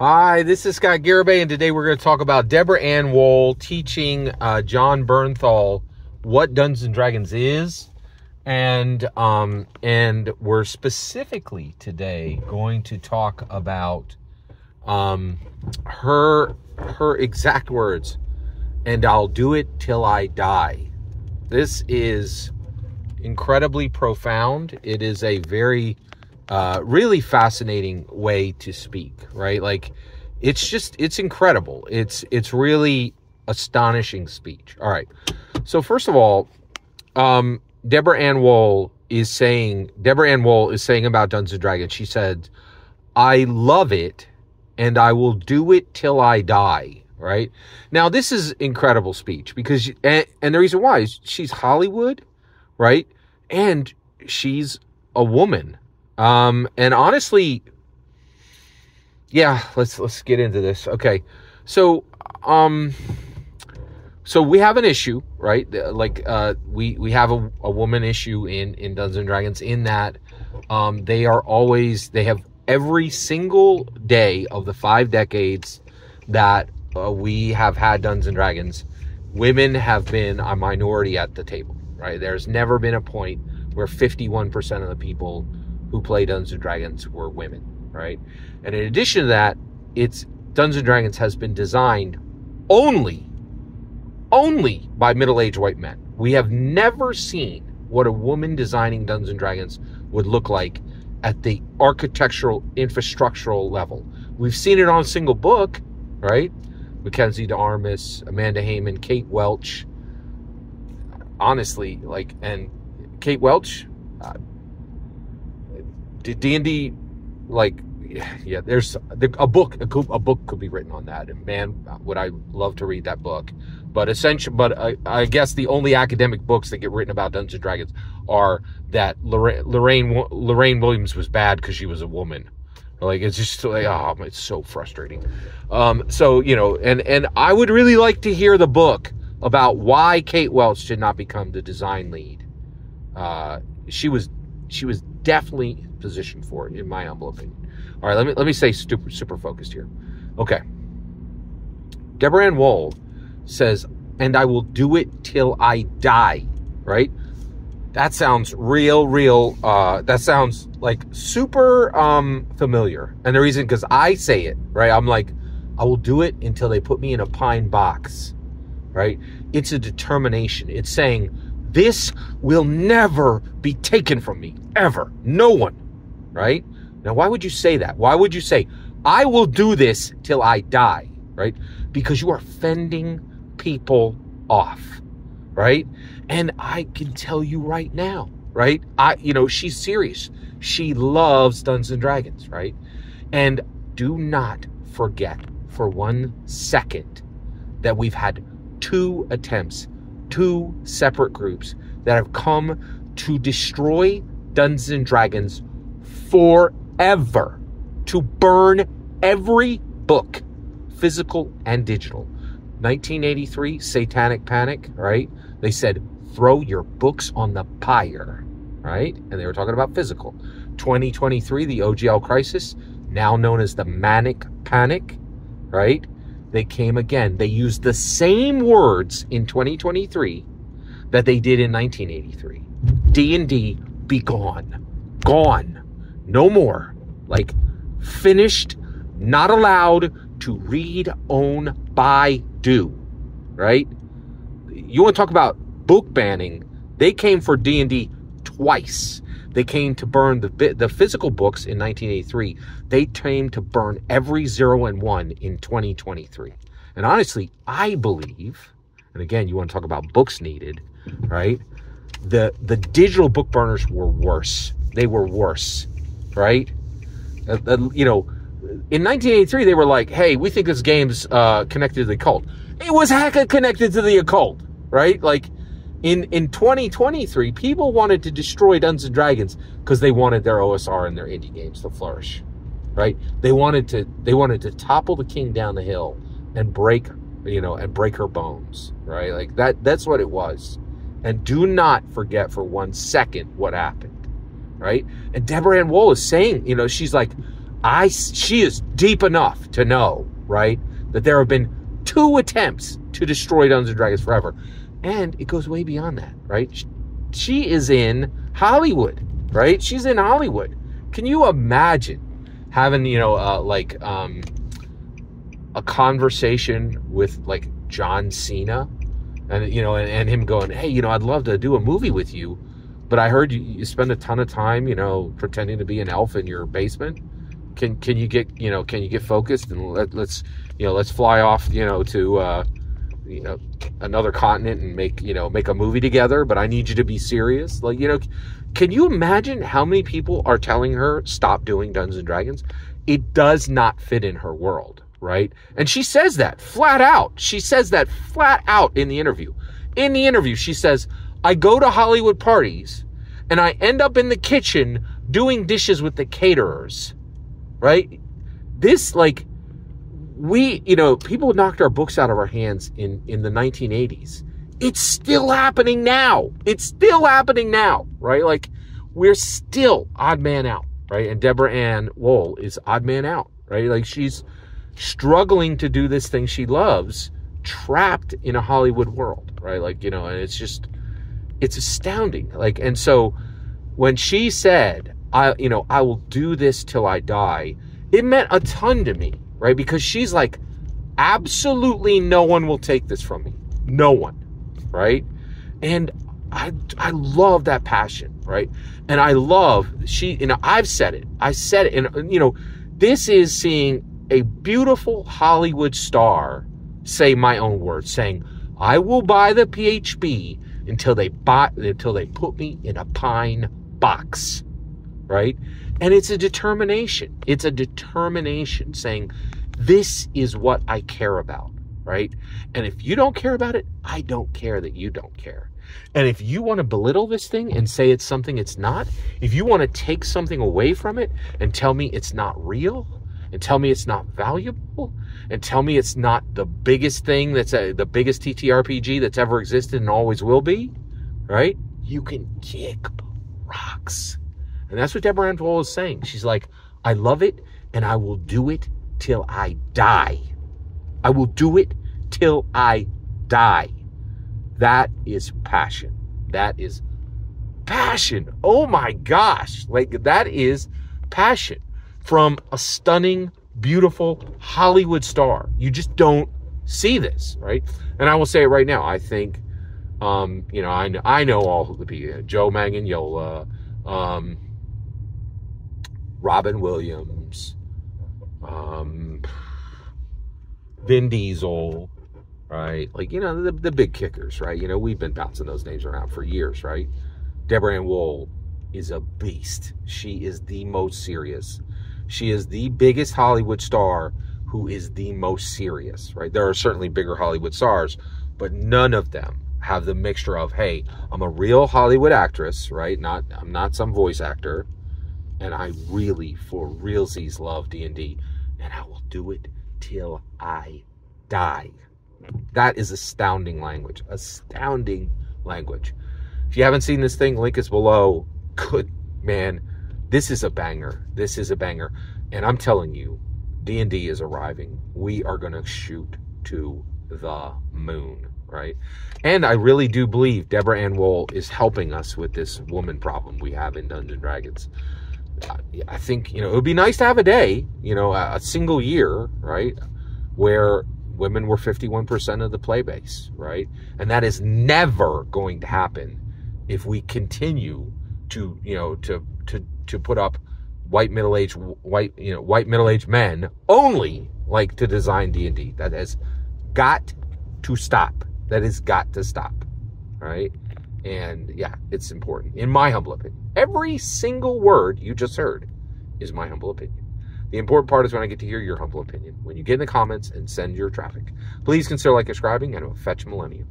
Hi, this is Scott Garibay, and today we're going to talk about Deborah Ann Woll teaching John Bernthal what Dungeons and Dragons is, and we're specifically today going to talk about her exact words, "And I'll do it till I die." This is incredibly profound. It is a very really fascinating way to speak, right? Like, it's incredible. It's really astonishing speech. All right. So first of all, Deborah Ann Woll is saying about Dungeons and Dragons. She said, "I love it and I will do it till I die." Right? Now, this is incredible speech because, and the reason why is she's Hollywood, right? And she's a woman. And honestly, yeah, let's get into this. Okay. So we have an issue, right? Like, we have a woman issue in Dungeons and Dragons, in that, they have every single day of the 5 decades that we have had Dungeons and Dragons, women have been a minority at the table, right? There's never been a point where 51% of the people who play Dungeons and Dragons were women, right? And in addition to that, Dungeons and Dragons has been designed only by middle-aged white men. We have never seen what a woman designing Dungeons and Dragons would look like at the architectural, infrastructural level. We've seen it on a single book, right? Mackenzie DeArmas, Amanda Heyman, Kate Welch. Honestly, like, and Kate Welch, D&D, like, yeah, there's a book could be written on that, and man, would I love to read that book. But I guess the only academic books that get written about Dungeons and Dragons are that Lorraine Williams was bad because she was a woman. Like, it's just like, oh, it's so frustrating. So, you know, and I would really like to hear the book about why Kate Welch did not become the design lead. She was definitely positioned for it, in my humble opinion. All right, let me stay super focused here. Okay. Deborah Ann Woll says, "And I will do it till I die." Right? That sounds real. That sounds like super familiar. And the reason, because I say it, right? I'm like, I will do it until they put me in a pine box, right? It's a determination. It's saying, this will never be taken from me, ever. No one, right? Now, why would you say that? Why would you say, I will do this till I die, right? Because you are fending people off, right? And I can tell you right now, right? She's serious. She loves Dungeons and Dragons, right? And do not forget for 1 second that we've had 2 attempts, 2 separate groups that have come to destroy Dungeons and Dragons forever, to burn every book, physical and digital. 1983, Satanic Panic, right? They said, throw your books on the pyre, right? And they were talking about physical. 2023, the OGL crisis, now known as the Manic Panic, right? They came again. They used the same words in 2023 that they did in 1983. D&D, be gone. Gone. No more. Like, finished, not allowed to read, own, buy, do, right? You want to talk about book banning? They came for D&D twice. They came to burn the physical books in 1983. They came to burn every 0 and 1 in 2023. And honestly, I believe, and again, you want to talk about books needed, right? The digital book burners were worse. They were worse, right? In 1983, they were like, hey, we think this game's connected to the occult. It was hecka connected to the occult, right? Like, in 2023, people wanted to destroy Dungeons and Dragons because they wanted their OSR and their indie games to flourish, right? They wanted to topple the king down the hill and break her bones, right? Like, that's what it was. And do not forget for 1 second what happened, right? And Deborah Ann Woll is saying, she's like, she is deep enough to know, right, that there have been 2 attempts to destroy Dungeons and Dragons Forever. And it goes way beyond that, right? She is in Hollywood, right? She's in Hollywood. Can you imagine having, a conversation with, like, John Cena? And, and him going, hey, I'd love to do a movie with you, but I heard you spend a ton of time, pretending to be an elf in your basement. Can you get focused and let's fly off, to another continent and make a movie together, but I need you to be serious. Like, can you imagine how many people are telling her stop doing Dungeons and Dragons? It does not fit in her world, right? And she says that flat out. She says that flat out in the interview. In the interview, she says, I go to Hollywood parties and I end up in the kitchen doing dishes with the caterers, right? This, like, people knocked our books out of our hands in the 1980s. It's still happening now. It's still happening now, right? Like, we're still odd man out, right? And Deborah Ann Woll is odd man out, right? Like, she's struggling to do this thing she loves, trapped in a Hollywood world, right? Like, and it's astounding. Like, and so when she said, I will do this till I die, it meant a ton to me, right? Because she's like, absolutely no one will take this from me. No one, right? And I love that passion, right? And I love, I've said it. I said it. And, this is seeing a beautiful Hollywood star say my own words, saying, I will buy the PHB until they put me in a pine box, right? And it's a determination. It's a determination saying, this is what I care about, right? And if you don't care about it, I don't care that you don't care. And if you want to belittle this thing and say it's something it's not, if you want to take something away from it and tell me it's not real, and tell me it's not valuable, and tell me it's not the biggest thing the biggest TTRPG that's ever existed and always will be, right? You can kick rocks. And that's what Deborah Ann Woll is saying. She's like, I love it, and I will do it till I die. I will do it till I die. That is passion. That is passion. Oh my gosh. Like, that is passion from a stunning, beautiful Hollywood star. You just don't see this, right? And I will say it right now. I think, I know all the people. Joe Manganiello, Robin Williams, Vin Diesel, right? Like, the big kickers, right? We've been bouncing those names around for years, right? Deborah Ann Woll is a beast. She is the most serious. She is the biggest Hollywood star who is the most serious, right? There are certainly bigger Hollywood stars, but none of them have the mixture of, hey, I'm a real Hollywood actress, right? I'm not some voice actor, and I really, for realsies, love D&D, and I will do it till I die. That is astounding language. Astounding language. If you haven't seen this thing, link is below. Good, man. This is a banger. This is a banger. And I'm telling you, D&D is arriving. We are going to shoot to the moon, right? And I really do believe Deborah Ann Woll is helping us with this woman problem we have in Dungeons & Dragons. I think, it would be nice to have a day, a single year, right, where women were 51% of the play base, right? And that is never going to happen if we continue to put up white middle-aged men only like to design D&D. That has got to stop. That has got to stop, right? And yeah, it's important, in my humble opinion. Every single word you just heard is my humble opinion. The important part is when I get to hear your humble opinion. When you get in the comments and send your traffic. Please consider subscribing, and it will fetch millennium.